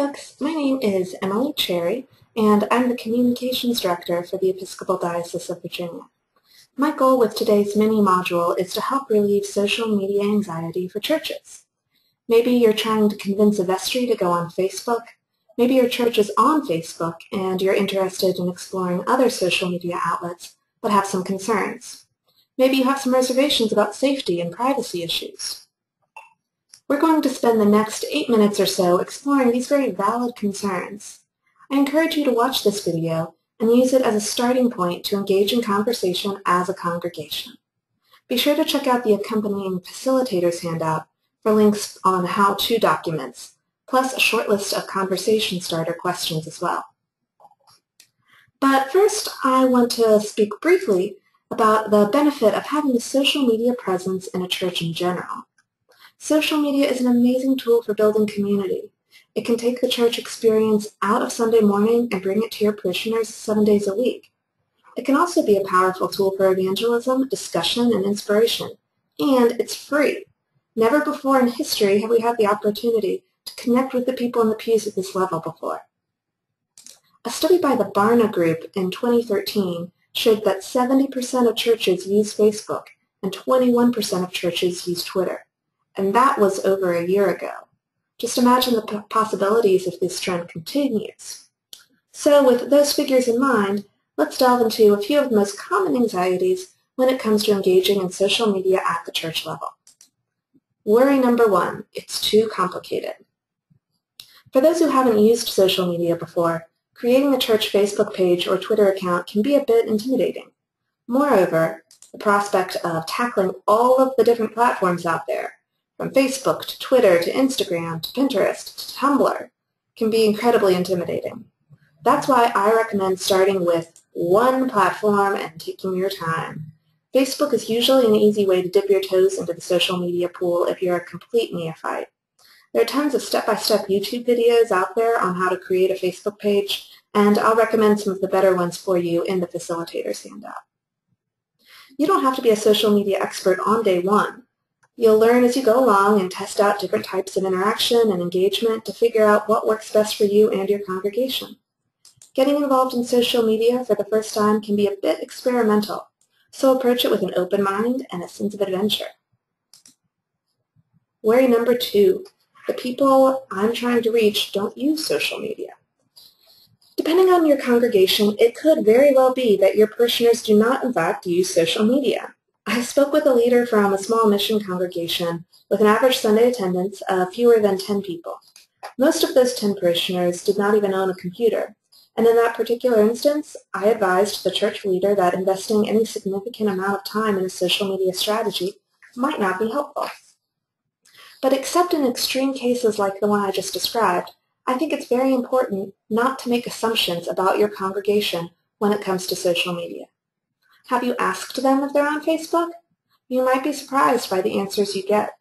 folks, my name is Emily Cherry, and I'm the Communications Director for the Episcopal Diocese of Virginia. My goal with today's mini-module is to help relieve social media anxiety for churches. Maybe you're trying to convince a vestry to go on Facebook. Maybe your church is on Facebook and you're interested in exploring other social media outlets but have some concerns. Maybe you have some reservations about safety and privacy issues. We're going to spend the next 8 minutes or so exploring these very valid concerns. I encourage you to watch this video and use it as a starting point to engage in conversation as a congregation. Be sure to check out the accompanying facilitator's handout for links on how-to documents, plus a short list of conversation starter questions as well. But first, I want to speak briefly about the benefit of having a social media presence in a church in general. Social media is an amazing tool for building community. It can take the church experience out of Sunday morning and bring it to your parishioners 7 days a week. It can also be a powerful tool for evangelism, discussion, and inspiration. And it's free. Never before in history have we had the opportunity to connect with the people in the pews at this level before. A study by the Barna Group in 2013 showed that 70% of churches use Facebook and 21% of churches use Twitter. And that was over a year ago. Just imagine the possibilities if this trend continues. So with those figures in mind, let's delve into a few of the most common anxieties when it comes to engaging in social media at the church level. Worry number 1, it's too complicated. For those who haven't used social media before, creating a church Facebook page or Twitter account can be a bit intimidating. Moreover, the prospect of tackling all of the different platforms out there, from Facebook to Twitter to Instagram to Pinterest to Tumblr, can be incredibly intimidating. That's why I recommend starting with one platform and taking your time. Facebook is usually an easy way to dip your toes into the social media pool if you're a complete neophyte. There are tons of step-by-step YouTube videos out there on how to create a Facebook page, and I'll recommend some of the better ones for you in the facilitator's handout. You don't have to be a social media expert on day one. You'll learn as you go along and test out different types of interaction and engagement to figure out what works best for you and your congregation. Getting involved in social media for the first time can be a bit experimental, so approach it with an open mind and a sense of adventure. Worry number 2, the people I'm trying to reach don't use social media. Depending on your congregation, it could very well be that your parishioners do not in fact use social media. I spoke with a leader from a small mission congregation with an average Sunday attendance of fewer than 10 people. Most of those 10 parishioners did not even own a computer, and in that particular instance, I advised the church leader that investing any significant amount of time in a social media strategy might not be helpful. But except in extreme cases like the one I just described, I think it's very important not to make assumptions about your congregation when it comes to social media. Have you asked them if they're on Facebook? You might be surprised by the answers you get.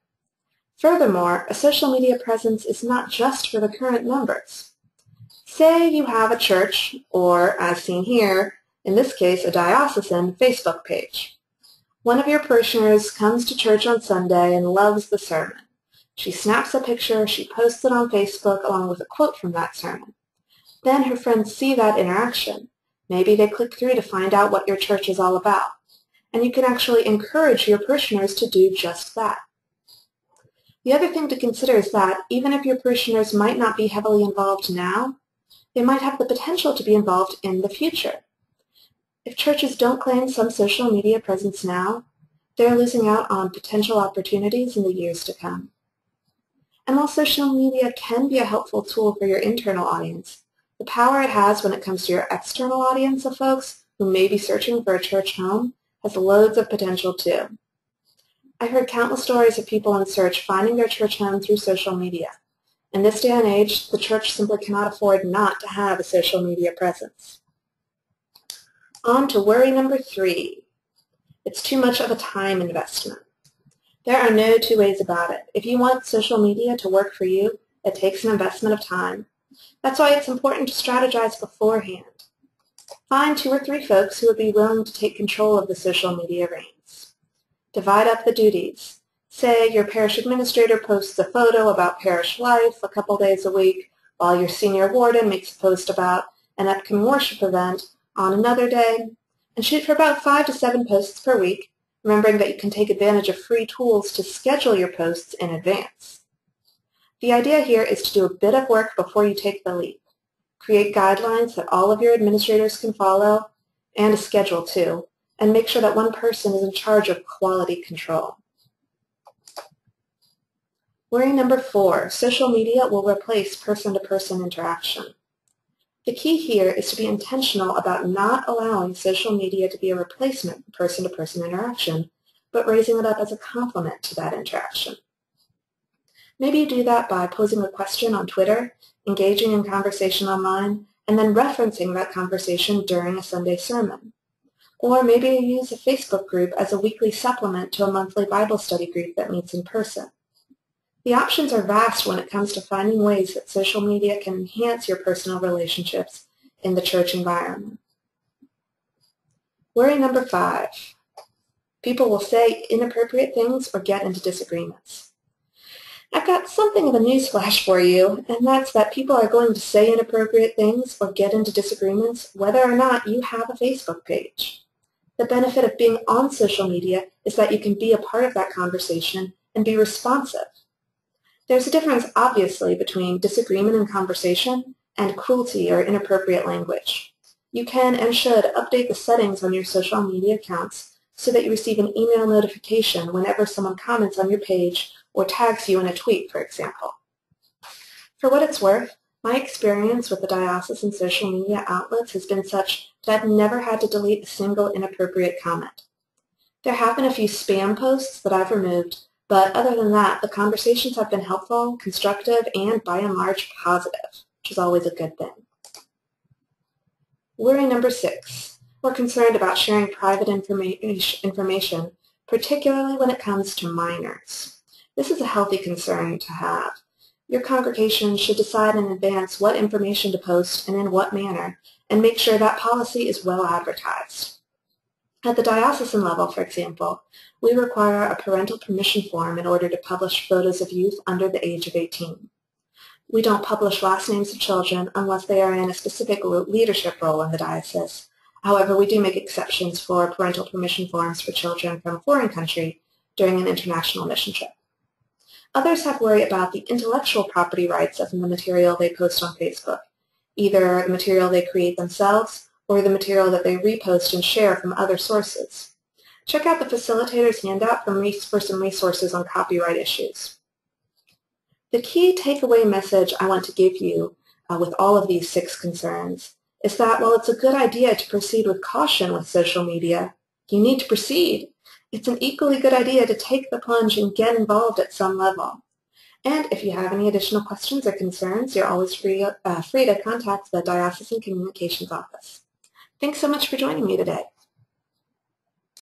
Furthermore, a social media presence is not just for the current members. Say you have a church, or as seen here, in this case a diocesan Facebook page. One of your parishioners comes to church on Sunday and loves the sermon. She snaps a picture, she posts it on Facebook along with a quote from that sermon. Then her friends see that interaction. Maybe they click through to find out what your church is all about. And you can actually encourage your parishioners to do just that. The other thing to consider is that even if your parishioners might not be heavily involved now, they might have the potential to be involved in the future. If churches don't claim some social media presence now, they're losing out on potential opportunities in the years to come. And while social media can be a helpful tool for your internal audience, the power it has when it comes to your external audience of folks who may be searching for a church home has loads of potential too. I heard countless stories of people in search finding their church home through social media. In this day and age, the church simply cannot afford not to have a social media presence. On to worry number 3. It's too much of a time investment. There are no two ways about it. If you want social media to work for you, it takes an investment of time. That's why it's important to strategize beforehand. Find 2 or 3 folks who would be willing to take control of the social media reins. Divide up the duties. Say your parish administrator posts a photo about parish life a couple days a week, while your senior warden makes a post about an upcoming worship event on another day, and shoot for about 5 to 7 posts per week, remembering that you can take advantage of free tools to schedule your posts in advance. The idea here is to do a bit of work before you take the leap. Create guidelines that all of your administrators can follow, and a schedule too, and make sure that one person is in charge of quality control. Worry number 4, social media will replace person-to-person interaction. The key here is to be intentional about not allowing social media to be a replacement for person-to-person interaction, but raising it up as a complement to that interaction. Maybe you do that by posing a question on Twitter, engaging in conversation online, and then referencing that conversation during a Sunday sermon. Or maybe you use a Facebook group as a weekly supplement to a monthly Bible study group that meets in person. The options are vast when it comes to finding ways that social media can enhance your personal relationships in the church environment. Worry number 5. People will say inappropriate things or get into disagreements. I've got something of a newsflash for you, and that's that people are going to say inappropriate things or get into disagreements whether or not you have a Facebook page. The benefit of being on social media is that you can be a part of that conversation and be responsive. There's a difference, obviously, between disagreement in conversation and cruelty or inappropriate language. You can and should update the settings on your social media accounts so that you receive an email notification whenever someone comments on your page or tags you in a tweet, for example. For what it's worth, my experience with the diocesan social media outlets has been such that I've never had to delete a single inappropriate comment. There have been a few spam posts that I've removed, but other than that, the conversations have been helpful, constructive, and by and large positive, which is always a good thing. Worry number 6. We're concerned about sharing private information, particularly when it comes to minors. This is a healthy concern to have. Your congregation should decide in advance what information to post and in what manner, and make sure that policy is well advertised. At the diocesan level, for example, we require a parental permission form in order to publish photos of youth under the age of 18. We don't publish last names of children unless they are in a specific leadership role in the diocese. However, we do make exceptions for parental permission forms for children from a foreign country during an international mission trip. Others have worry about the intellectual property rights of the material they post on Facebook, either the material they create themselves or the material that they repost and share from other sources. Check out the facilitator's handout for some resources on copyright issues. The key takeaway message I want to give you with all of these 6 concerns is that while it's a good idea to proceed with caution with social media, you need to proceed. It's an equally good idea to take the plunge and get involved at some level. And if you have any additional questions or concerns, you're always free to contact the Diocesan Communications Office. Thanks so much for joining me today.